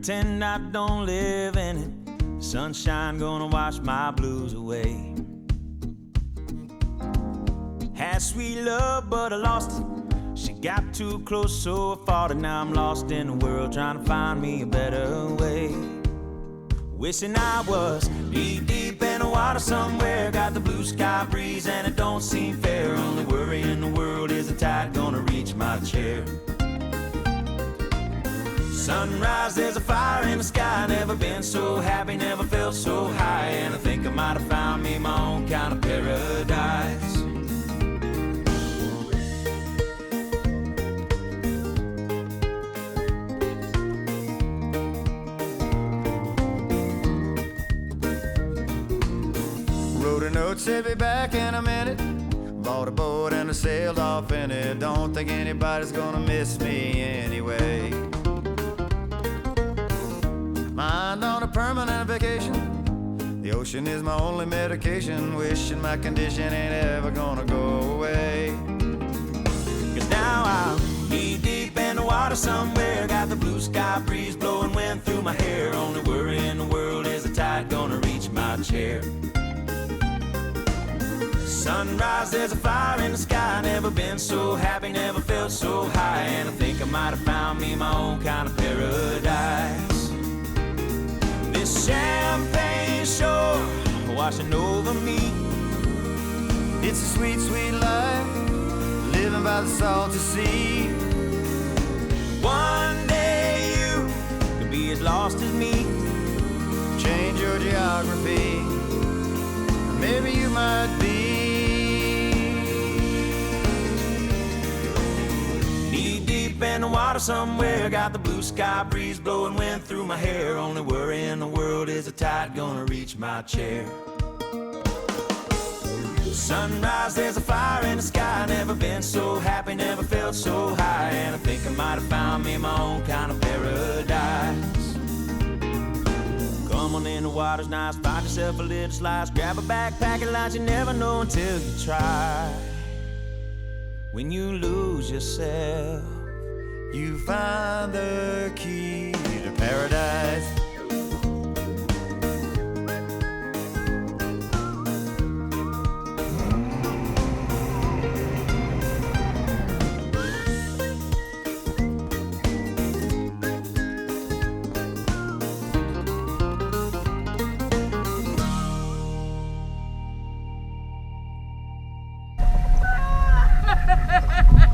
pretend I don't live in it. The sunshine gonna wash my blues away. Had sweet love, but I lost it. She got too close, so I fought it. Now I'm lost in the world, trying to find me a better way. Wishing I was deep in the water somewhere. Got the blue sky breeze and it don't seem fair. Only worry in the world is the tide gonna reach my chair. Sunrise, there's a fire in the sky. Never been so happy, never felt so high. And I think I might have found me my own kind of paradise. Wrote a note, said be back in a minute. Bought a boat and I sailed off in it. Don't think anybody's gonna miss me anyway. Mind on a permanent vacation. The ocean is my only medication. Wishing my condition ain't ever gonna go away. Cause now I'm deep in the water somewhere. Got the blue sky breeze blowing wind through my hair. Only worry in the world is the tide gonna reach my chair. Sunrise, there's a fire in the sky. Never been so happy, never felt so high. And I think I might have found me my own kind of paradise. This champagne shore washing over me. It's a sweet, sweet life, living by the salty sea. One day you could be as lost as me. Change your geography, maybe you might be. Deep in the water somewhere. Got the blue sky breeze blowing wind through my hair. Only worry in the world is the tide gonna reach my chair. Sunrise, there's a fire in the sky. Never been so happy, never felt so high. And I think I might have found me my own kind of paradise. Come on in, the water's nice. Find yourself a little slice. Grab a backpack and lunch. You never know until you try. When you lose yourself, you find the key to paradise. Ha ha ha ha!